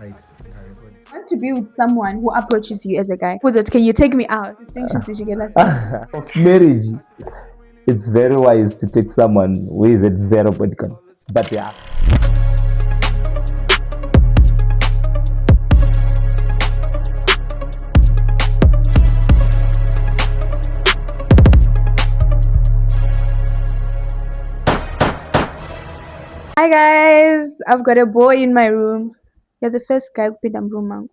I want to be with someone who approaches you as a guy. Who's it? Can you take me out? Distinctions which you can say. Of marriage, it's very wise to take someone who is at zero podcast. But yeah. Hi guys, I've got a boy in my room. You're the first guy who put them room out.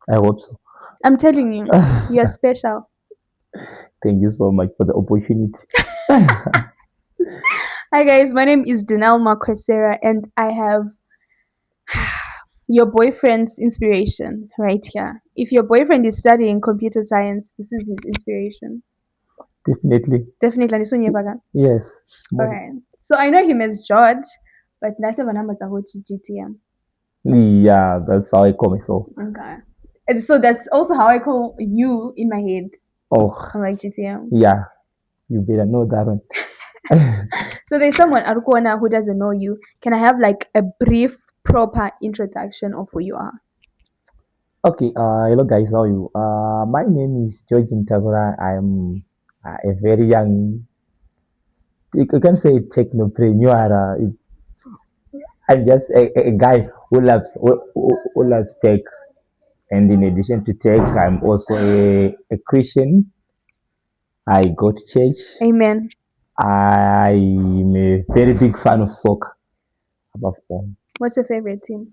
I hope so. I'm telling you, you're special. Thank you so much for the opportunity. Hi guys, my name is Denelma Quasera and I have your boyfriend's inspiration right here. If your boyfriend is studying computer science, this is his inspiration. Definitely. Definitely. All Yes. right. So I know him as George, but that's a number GTM. Yeah, that's how I call myself. Okay. And so that's also how I call you in my head. Oh, I'm like GTM. yeah. You better know that one. So there's someone Arukwana who doesn't know you. Can I have like a brief, proper introduction of who you are? Okay, hello guys, how are you? My name is George Mutakura. I'm a very young, you can say technopreneur. I'm just a guy who loves tech. And in addition to tech, I'm also a Christian. I go to church. Amen. I'm a very big fan of soccer. Above all, What's your favorite team?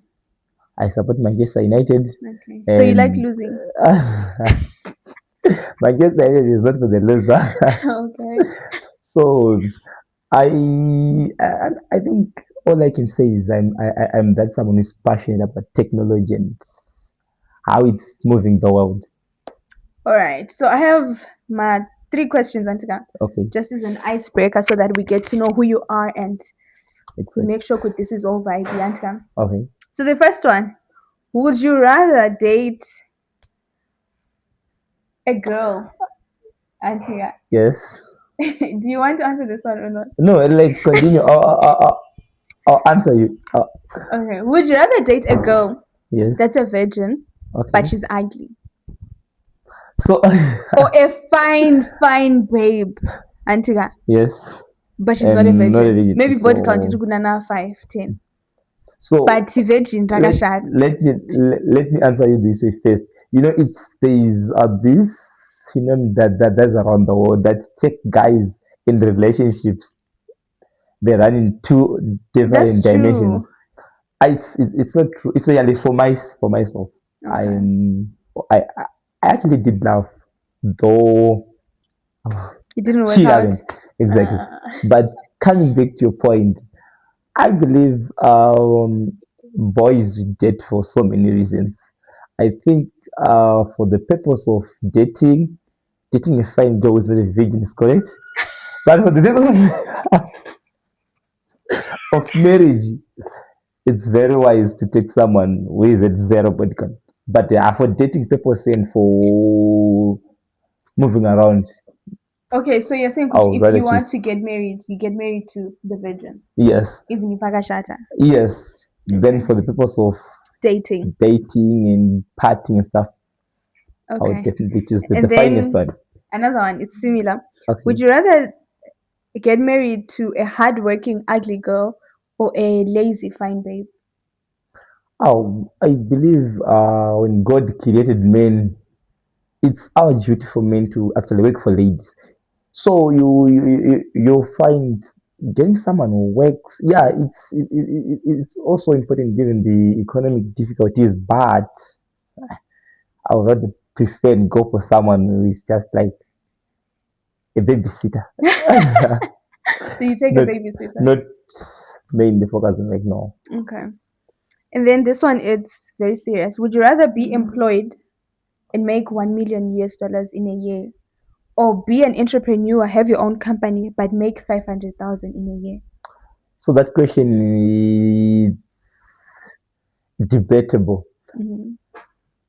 I support Manchester United. Okay. So you like losing? Manchester United is not for the loser. Okay. So I think all I can say is I'm that someone who's passionate about technology and how it's moving the world. All right. So I have my 3 questions, Antika. Okay. Just as an icebreaker so that we get to know who you are and Exactly. we make sure this is all vibey, Antika. Okay. So the first one, would you rather date a girl, Antika? Yes. Do you want to answer this one or not? No, like continue. I'll answer you. Okay. Would you rather date a girl Yes. that's a virgin, Okay. but she's ugly? So Or a fine babe, Antika, yes. but she's not a virgin. Not a virgin. Maybe So- body count kunana 5, 10. So But virgin, Ragashad. let me answer you this way first. You know, there's this phenomenon that's around the world that tech guys in relationships they run in two different That's dimensions. true. It's not true. Especially for myself. Okay. I actually did love, though It didn't work she out. hasn't exactly. Uh, But coming back to your point, I believe boys date for so many reasons. I think for the purpose of dating a fine girl is not a virgin is correct. But for the purpose of marriage, it's very wise to take someone who is at zero body count. But for dating purpose and for moving around, okay, so you're saying I would if rather you want choose to get married, you get married to the virgin, yes, even if Agashata. yes. Then Okay. for the purpose of Dating. dating and partying and stuff, I would Okay. definitely choose the And finest then one. another one, it's similar. Okay. Would you rather get married to a hardworking, ugly girl or a lazy, fine babe? Oh, I believe when God created men, it's our duty for men to actually work for ladies. So you'll find getting someone who works. Yeah, it's also important given the economic difficulties, but I would rather prefer and go for someone who is just like a babysitter. So you take a not babysitter. not mainly focusing like no. Okay. And then this one, it's very serious. Would you rather be employed and make 1 million US dollars in a year, or be an entrepreneur, have your own company, but make 500,000 in a year? So that question is debatable Mhm.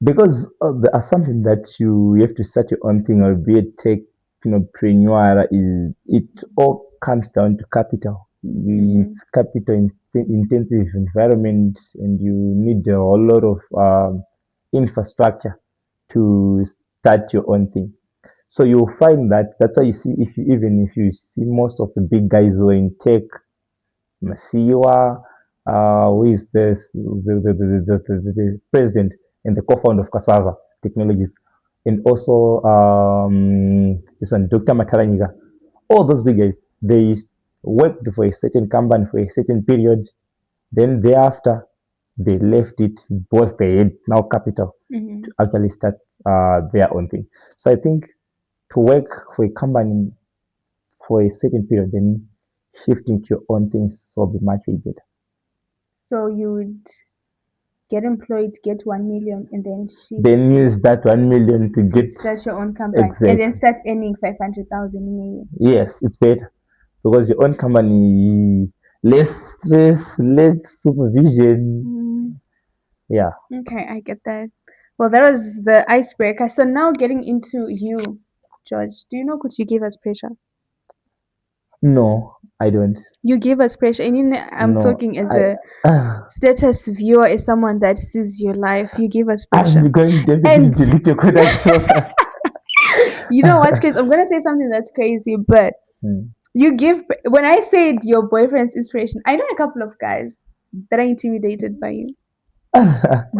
because the assumption that you have to start your own thing or be a technopreneur is it all comes down to capital. Mm-hmm. It's capital intensive environment, and you need a whole lot of infrastructure to start your own thing. So you'll find that that's why you see, if you, even if you see most of the big guys who are in tech, Masiwa, who is the president and the co-founder of Cassava Technologies, and also this one, Dr. Mataranyiga. All those big guys, they worked for a certain company for a certain period. Then thereafter, they left it because they had now capital Mm-hmm. to actually start their own thing. So I think to work for a company for a certain period, then shifting to your own things will be much better. So you would get employed, get 1 million, and then shift Then use that 1 million to to get start your own company, and then exactly. start earning 500,000 in a year. Yes, it's better because your own company, less stress, less supervision. Mm, Yeah. okay, I get that. Well, that was the icebreaker. So now getting into you, George. Do you know could you give us pressure? No, I don't. You give us pressure. And I'm No, talking as I. a status viewer, as someone that sees your life. You give us pressure. I'm going to definitely And delete your contact profile. you know what's crazy? I'm gonna say something that's crazy, but Hmm. you give when I said your boyfriend's inspiration, I know a couple of guys that are intimidated by you.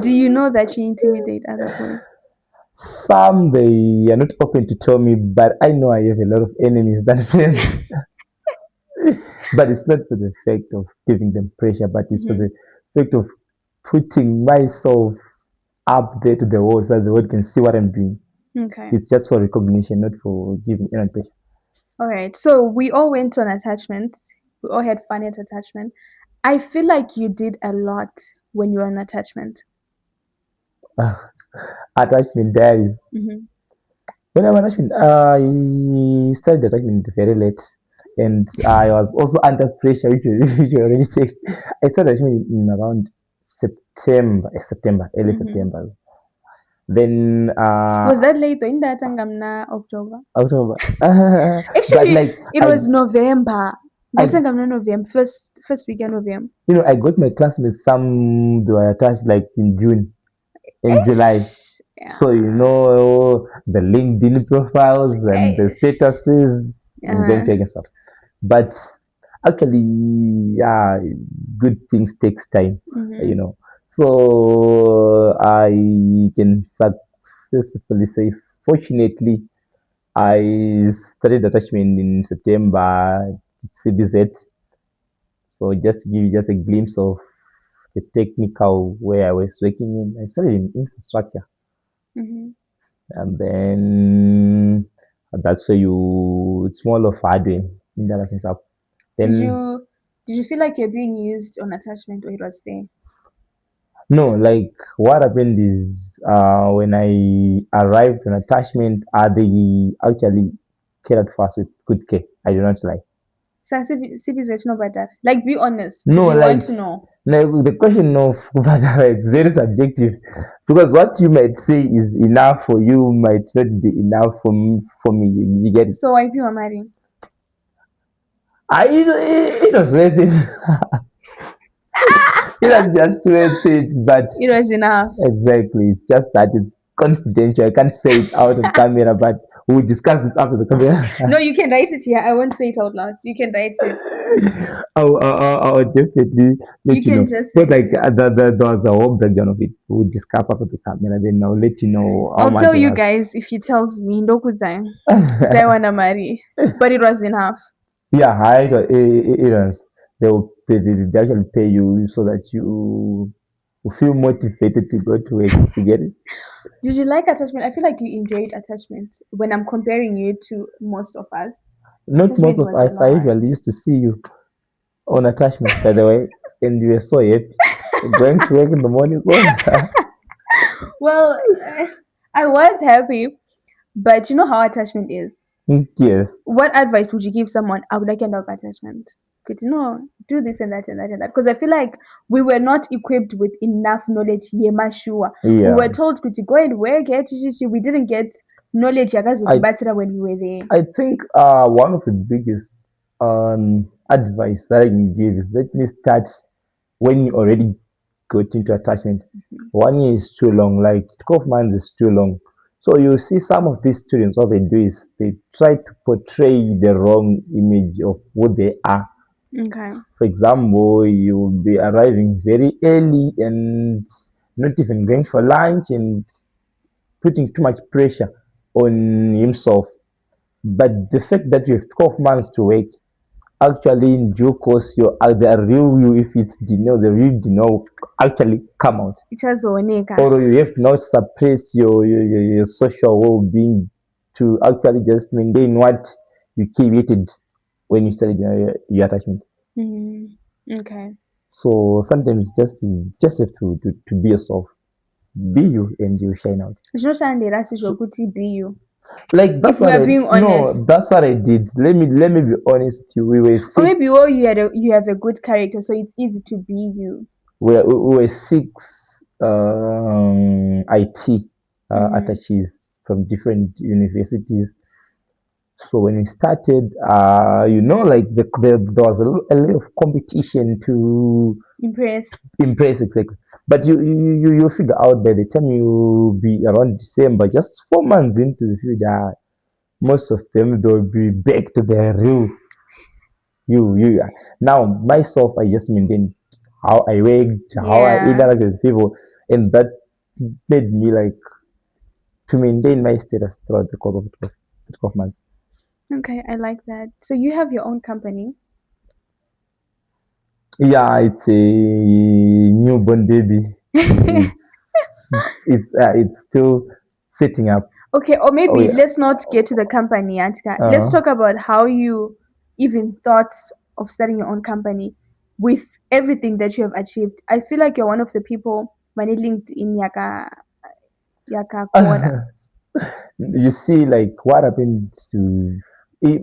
Do you know that you intimidate other boys? Some they are not open to tell me, but I know I have a lot of enemies than friends. But it's not for the fact of giving them pressure, but it's for Hmm. the fact of putting myself up there to the world so that the world can see what I'm doing. Okay. It's just for recognition, not for giving anyone pressure. All right. So we all went on attachment. We all had fun at attachment. I feel like you did a lot when you were on attachment. Attachment diaries. Hmm. When I'm attachment, I started attachment very late, and I was also under pressure, which you already said. I started attachment in around September, early Hmm. September. Then Was that late or in that Tangamna October? October. But Actually, like it I, was November. That I, Tangamna November, first weekend November. I got my classmates. Some they were attached like in June, in July. Ish. So Yeah. the LinkedIn profiles and the Ish. statuses and going Uh, to and stuff. But actually, yeah, good things takes time, you hmm. know. So I can successfully say, fortunately, I started attachment in September CBZ. So just to give you just a glimpse of the technical where I was working in, I started in infrastructure, Hmm. and then that's where it's more of hardware interaction stuff. Did Then you did you feel like you're being used on attachment or it was fair? no, like what happened is when I arrived on attachment, they actually cared for us with good care. I do not lie. So CBZ no better. Like be honest. No, We want like to know. the question of whether it's very subjective because what you might say is enough for you might not be enough for me. For me, you get it. So why people are marrying? It was worth it. It was just worth it, but It was enough. exactly, it's just that it's confidential. I can't say it out of camera, but we'll discuss this after the No, camera. you can write it here. I won't say it out loud. You can write it. I'll definitely You let you can know. just But write like it. there was a whole breakdown of it. We'll discuss after the camera, then I'll let you know how I'll much tell it you was. guys if he tells me no good time. Good I wanna marry. But it was enough. Yeah, it was. They actually pay you so that you feel motivated to go to work. You get it? Did you like attachment? I feel like you enjoyed attachment when I'm comparing you to most of us. Not most Attachment of was a us. I lot. usually used to see you on attachment, by the way, and you were so happy going to work in the morning. So Well, I was happy, but you know how attachment is. yes, What advice would you give someone I would like end up attachment? Because you know, do this and that and that and that. Because I feel like we were not equipped with enough knowledge. Yema sure. We yeah. were told to go and work. We didn't get knowledge I yakazotibatira when we were there. I think one of the biggest advice that I can give is let me start when you already got into attachment. 1 year is too long, like 12 months is too long. So you see some of these students, what they do is they try to portray the wrong image of who they are. Okay. For example, you'll be arriving very early and not even going for lunch and putting too much pressure on himself. But the fact that you have 12 months to wait, actually in due course, the real you, if it's Dino, the real Dino actually come out. Ichazooneka. Or you have to not suppress your social well-being to actually just maintain what you created when you started your attachment. Mm. Okay. So sometimes just have to be yourself, be you, and you shine out. Zvinoshandira So kuti be you. like If that's we what are I being no, honest. that's what I did. Let me be honest with you. We were Or six maybe you have a good character, so it's easy to be you. we were six IT Mm-hmm. attaches from different universities. So when we started, like there was a lot of competition to Impress. impress exactly. But you figure out by the time you be around December, just 4 months into the future, most of them they'll be back to their real you. Now myself, I just maintain how I worked, how I Yeah. interact with people, and that made me like to maintain my status throughout the course of the 12 months. Okay, I like that. So you have your own company. Yeah, it's a newborn baby. It's it's still setting up. Okay, or Oh maybe yeah. let's not get to the company, Antika. Let's Uh, talk about how you even thought of starting your own company with everything that you have achieved. I feel like you're one of the people many LinkedIn yaka kora. you see, like what happened to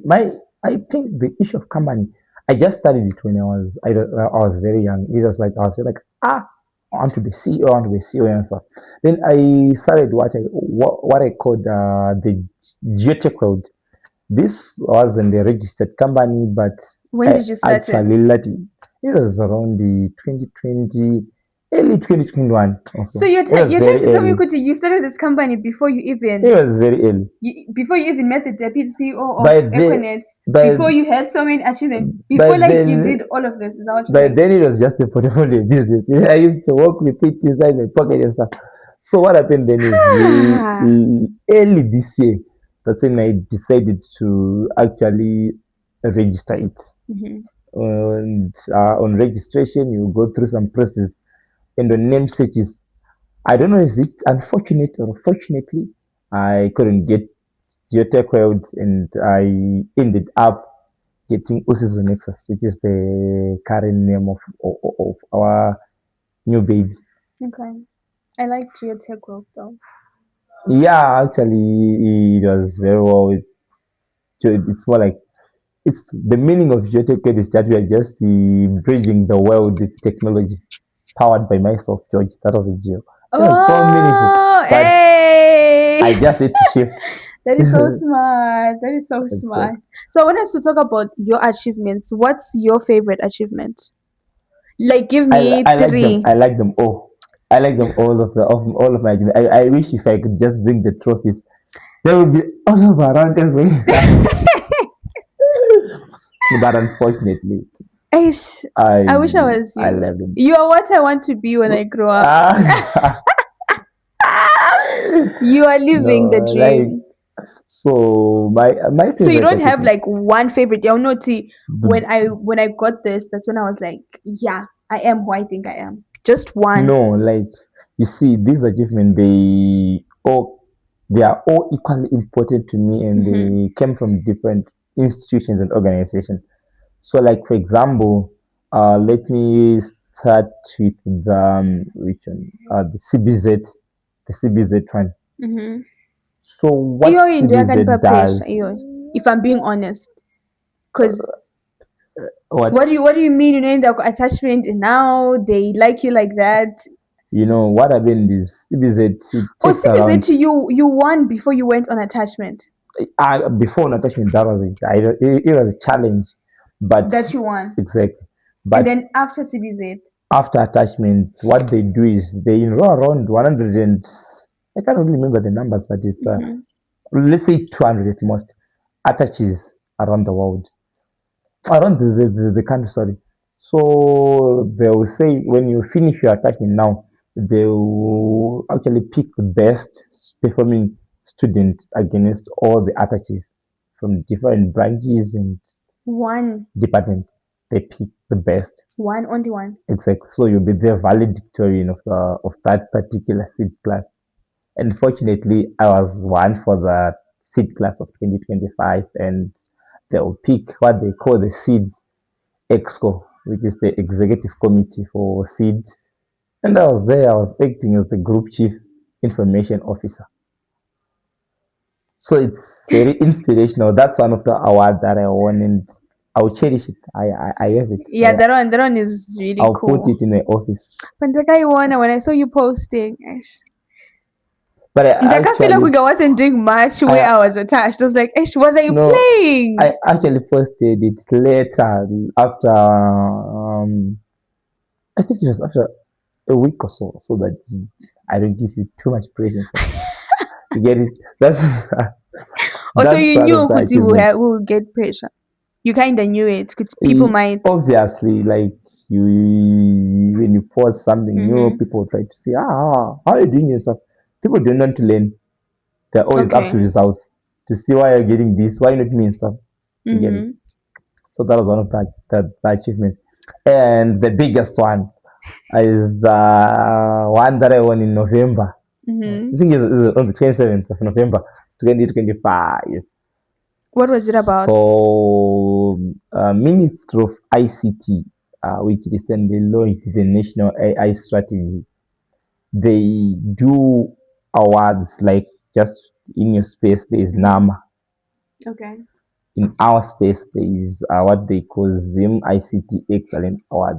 my. I think the issue of company. I just started it when I was very young. It was like I was like I want to be CEO, I want to be CEO and stuff. Then I started what I called the geotech world. This wasn't a registered company, but When I did you start it? actually let it was around the 2020, early 2021 So also. It was you're trying very to tell me, early. Kuti, you started this company It was very early. before you even met the deputy CEO of By the Equinet, by before you had so many achievements, by before like you then did all of this. Is that what you're by saying? then it was just a portfolio business. I used to work with it inside my pocket and stuff. So what happened then is early this year, that's when I decided to actually register it. Hmm. And on registration, you go through some process, and the name searches. I don't know, is it unfortunate or fortunately, I couldn't get Geotech World, and I ended up getting Osizo Nexus, which is the current name of our new baby. Okay. I like geotech growth though. Yeah, actually, it was very well. It's more like it's the meaning of Geotech World is that we are just bridging the world with technology powered by myself, George. That was a geo. It was so meaningful, Oh, but I hey! just had to shift. That is so smart. That is so That's it. smart. So I want us to talk about your achievements. What's your favorite achievement? Like, give me I like them. three. I like them all. I like them of all of my. I wish if I could just bring the trophies, they would be all around everywhere. But unfortunately, Aish, I I wish I was I you. love them. You are what I want to be when I grow up. Ah, You are living the no, like dream. so my So you favorite don't have achievement. like one favorite. Yeah, no, see, The, when I got this, that's when I was like, yeah, I am who I think I am. Just one. no, like you see, these achievements they are all equally important to me, and Mm-hmm. they came from different institutions and organizations. So, like for example, let me start with the which one? The CBZ one. Mm-hmm. So, what Iyo into CBZ yakanipa pressure, does? iyo. If I'm being honest, because What what do you mean you know the attachment and now they like you like that? what happened is CBZ it Or takes CBZ around to you won before you went on attachment. before an attachment that was it. It was a challenge. But that you won. exactly. And But then after CBZ. after attachment, what they do is they enroll around 100 and I can't really remember the numbers, but it's Mm-hmm. let's say 200 at most attaches around the world, around the country. Sorry. So they will say when you finish your attachment now, they will actually pick the best performing students against all the attaches from different branches and One. departments. They pick the best. One, only one. Exactly. So you'll be the valedictorian of that particular seed class. And fortunately, I was one for the seed class of 2025, and they'll pick what they call the seed exco, which is the executive committee for seed. And I was there. I was acting as the group chief information officer. So it's very inspirational. That's one of the awards that I won, and I'll cherish it. I have it. Yeah, that one is really I'll put cool. it in the office. Pantakaiwana, when I saw you posting, gosh. But Ndaka feel like I wasn't doing much where I I was attached. I was like, Ish, was I no, playing? I actually posted it later after. I think it was after a week or so, so that I don't give you too much pressure. So you get it. That's Also, that's you part of knew the Kuti achievement. will get pressure. You kind of knew it because people might. Obviously, like you, when you post something new, Mm-hmm. people try to say, how are you doing and stuff. People don't want to learn. They're always up to Okay. results to see why you're getting this, why not me and stuff. You get it. Mm-hmm. So that was one of the achievements. And the biggest one is the one that I won in November. Mm-hmm. I think it's on the 27th of November, 2025. What was it about? So, Ministry of ICT, which recently launched the National AI Strategy, they do awards like just in your space, there is Mm-hmm. NAMA. Okay. In our space, there is what they call ZIM ICT Excellent Award.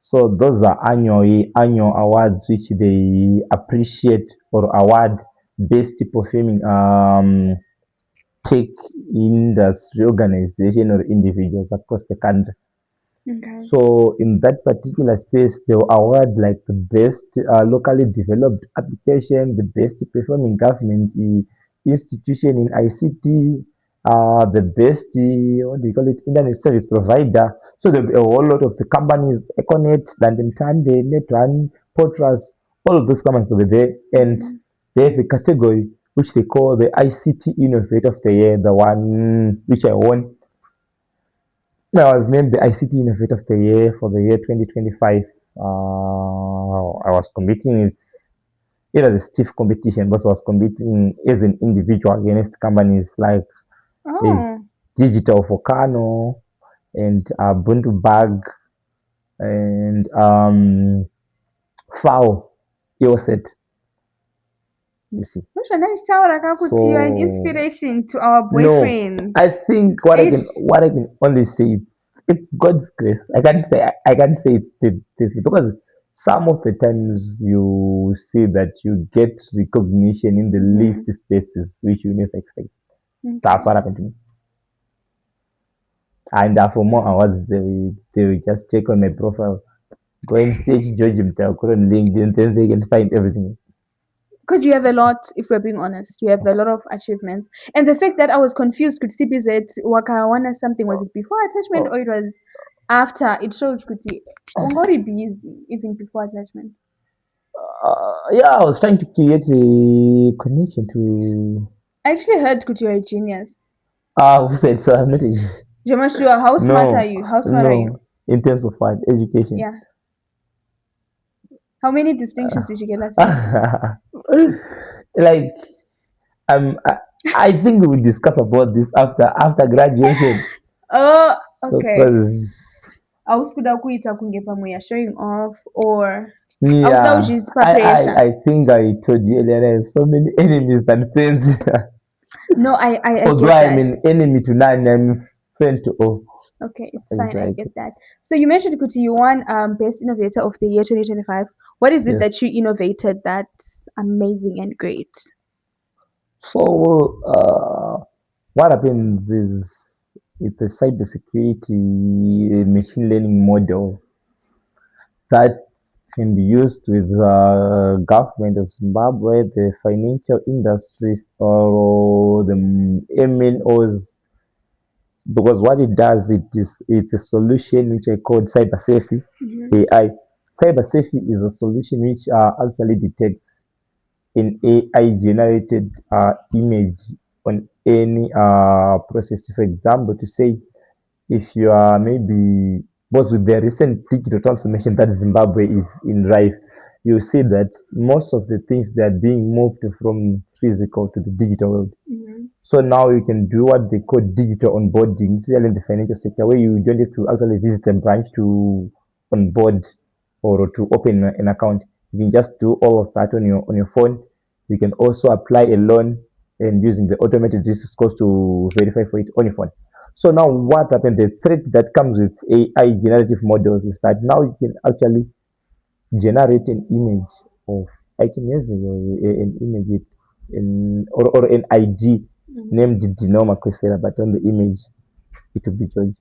So those are annual awards which they appreciate or award best performing tech industry organization or individuals across the country. Okay. So in that particular space, they'll award like the best locally developed application, the best performing government institution in ICT, the best what do you call it, internet service provider. So there'll be a whole lot of the companies, Econet, London Tande, Netrun, Portras, all of those companies will be there, and Mm-hmm. they have a category which they call the ICT Innovator of the Year, the one which I won. I was named the ICT Innovator of the Year for the year 2025. I was competing with it was a stiff competition, but I was competing as an individual against companies like is Oh. Digital Volcano and Buntu Bag and FAO EOSET, you see. Which a nice shower Kuti, you are an So inspiration to our no, I boyfriends. think Ish. what I can only say it's God's grace. I can't say this because some of the times you see that you get recognition in the least Mm-hmm. spaces which you never expect. That's Okay. what happened to me. And for more awards, they will just check on my profile, go and search George Mutakura on LinkedIn, then they can find everything. Because you have a lot, if we're being honest, you have a lot of achievements. And the fact that I was confused, could CBZ Wakawana something, was it before attachment or Oh, it was after? It shows Kuti. Ungori busy even before attachment. yeah, I was trying to create a connection to. I actually heard Kuti, you're a genius. Who said so? I'm not a. Jamashua, how smart are No, you? How smart are you? no. In terms of what education, Yeah. How many distinctions did you get last semester? like I, I think we will discuss about this after graduation Oh, okay. because Ausikuda kuita kunge pamwe ya showing off or ausikuda yeah, kuchizipa pressure. I think I told you earlier I have so many enemies than friends. No, I Although get I'm that. an enemy to none, I'm friend to all. Okay, it's fine. I Exactly. get that. So you mentioned Kuti, you won Best Innovator of the Year 2025. What is it Yes. that you innovated that's amazing and great? So what happens is It's a cybersecurity machine learning model that can be used with government of Zimbabwe, the financial industries, or the MNOs. Because what it does, it's a solution which I call cyber safety AI. Cyber safety is a solution which actually detects an AI generated image on any process. For example, to say if you are maybe was with the recent digital transformation that Zimbabwe is in rife, you see that most of the things that are being moved from physical to the digital world. So now you can do what they call digital onboarding, especially in the financial sector, where you don't have to actually visit a branch to onboard or to open an account. You can just do all of that on your phone. You can also apply a loan and using the automated risk scores to verify for it on your phone. So now what happened? The threat that comes with AI generative models is that now you can actually generate an image of I can have an image with or an ID named Dinoma Crescera, but on the image it will be George.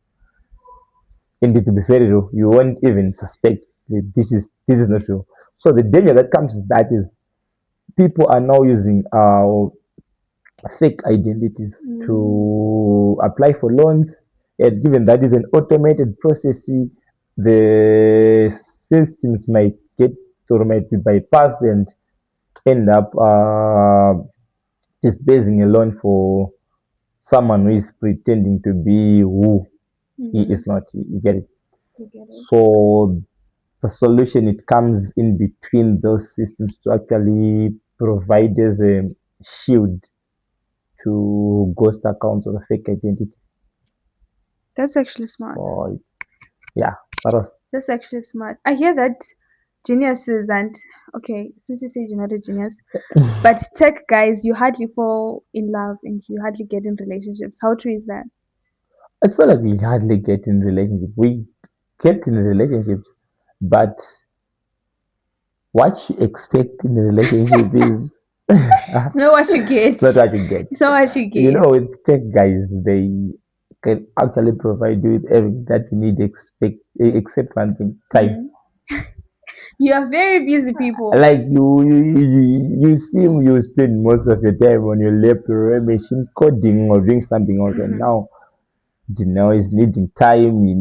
And it will be very real. You won't even suspect that this is not real. So the danger that comes with that is people are now using fake identities to apply for loans, and given that is an automated process, the systems might get or might be bypassed and end up disbursing a loan for someone who is pretending to be who he is not. You get it? So the solution it comes in between those systems to actually provide as a shield to ghost accounts or fake identity. That's actually smart. So yeah, that was That's actually smart. I hear that geniuses and okay, since you say you're not a genius, but tech guys, you hardly fall in love and you hardly get in relationships. How true is that? it's not like we hardly get in relationship. We get in relationships, but what you expect in a relationship is It's not what you get. not what you get. It's not what you You know, get. with tech guys, they can actually provide you with everything that you need except one thing, time. You are very busy people. Like you seem you spend most of your time on your laptop machine coding or doing something else, and now the now is needing time. You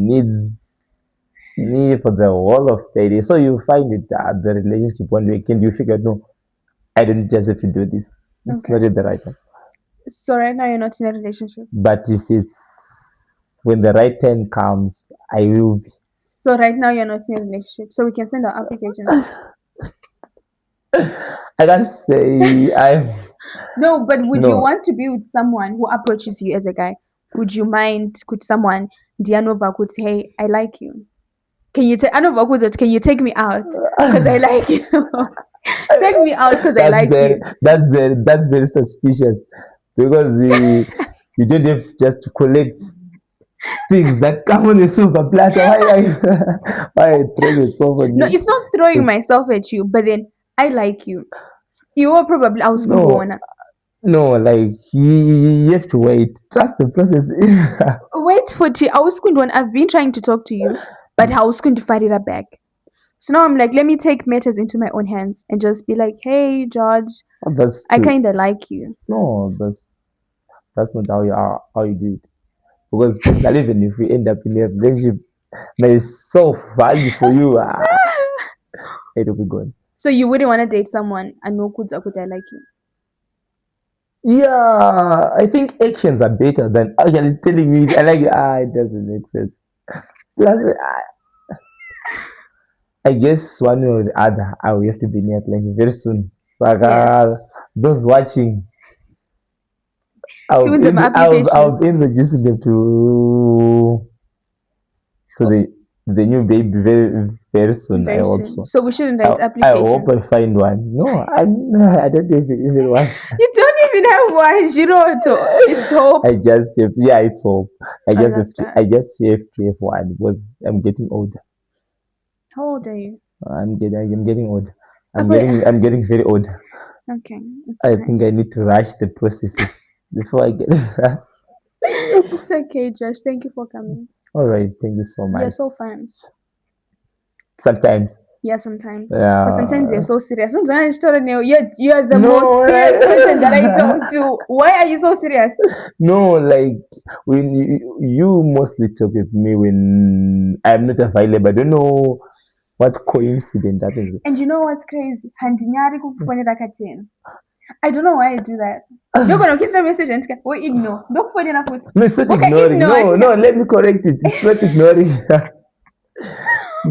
need for the whole of the day. So you find it the relationship one weekend you figure no, I don't just have to do this. It's Okay. not at the right time. So right now you're not in a relationship. But if it's when the right time comes, I will be. So right now you're not in a relationship. So we can send our applications. I can't say I'm No, but would you no. want to be with someone who approaches you as a guy? Would you mind? Could someone, Dianova could say, "Hey, I like you. Can you take Anova could can you take me out? Because I like you. Take me out because I that's like very you." that's very suspicious because you don't have just to collect things that come on a silver platter. Why throwing yourself on No, me? it's not throwing myself at you, but then I like you. You will probably I was No, no, like you have to wait. Trust the process. wait for I was going I've been trying to talk to you, but I was going to fight it up back. So now I'm like, let me take matters into my own hands and just be like, hey, George, that's I too. kind of like you. No, that's not how you do it. Because personally, even if we end up in a relationship that is so value for you, it will be good. So you wouldn't want to date someone and no kuds I like you. Yeah, I think actions are better than actually telling me I like it doesn't make sense. Plus, I guess one way or the other, I will have to be near plenty very soon. Like Yes. those watching, Doing some I'll applications. be introducing them to the new baby very soon. I Very hope soon. so. So we shouldn't I, write I hope applications. I find one. No, I don't even one. You don't even have one, Jiroto. It's hope. I just have, yeah, it's hope. I love that. I just have to have one because I'm getting older. How old are you? I'm getting old. Okay, I'm getting very old. okay, it's I fine. think I need to rush the processes before I get. It's okay, Josh. Thank you for coming. All right, thank you so You're much. so fun. Sometimes, Yeah, sometimes. Because sometimes you're yeah. so serious. Sometimes you're the most No, serious person that I talk to. Why are you so serious? no, like when you mostly talk with me when I'm not available. I don't know what coincidence happens. And you know what's crazy? Handinyari kukufonera katena. I don't know why I do that. Ndogona ukisira message andika we ignore. Ndokufonera kuti. No, it's not Waka ignoring. ignore No, andika. no, let me correct it. It's not ignoring.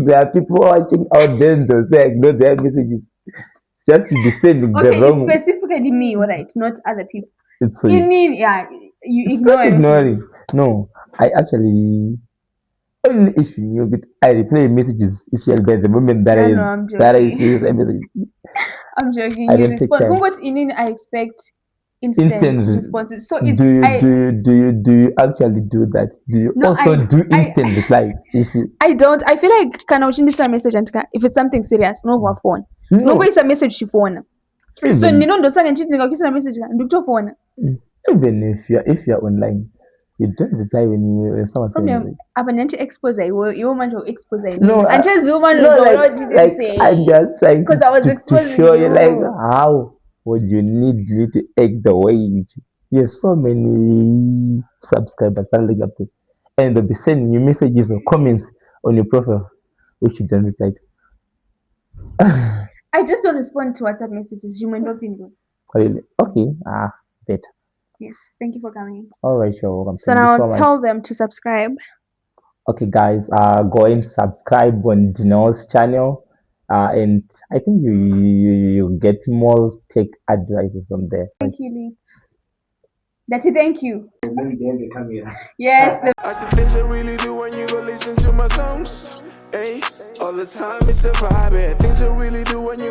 There are people watching out there and they'll say ignore their messages. Just you be sending the Okay, it's wrong. specifically me, alright, not other people. It's for You you. need, yeah, you It's ignore not my messages. ignoring. No, I actually only if you know it, I reply messages especially by the moment I know, I'm that I joking. see this message. I'm joking. I You don't take respond. time. Kungot inin, I expect instant Instant. responses. So Do it's you I. actually do that? Do you No, also do instant replies? You see? I don't. I feel like kana uchindisa message antika if it's something serious, no go phone. No go No, isa message phone. So even nino ndosanga nchitinga ukisira message ndikutophone. even if you're online, you don't reply when someone sends a Problem message. apa nanti expose iwo manje expose No, nini. Anchezi woman no, don't know what didn't like I'm say. just trying Because I was to exposing show you like you. how would you need me to act the way you have so many subscribers following up to, and they'll be sending you messages or comments on your profile which you don't reply to. I just don't respond to WhatsApp messages. You might not be good. Really? Okay. Better. Yes. Thank you for coming. All right, you're welcome. So Thank you now so much. tell them to subscribe. Okay, guys, go and subscribe on Dino's channel. And I think you get more tech advices from there. Thank you, Lee. That's it. Thank you. Yes. I said things I really do when you go listen to my songs. Hey, all the time it's a vibe. Things I really do when you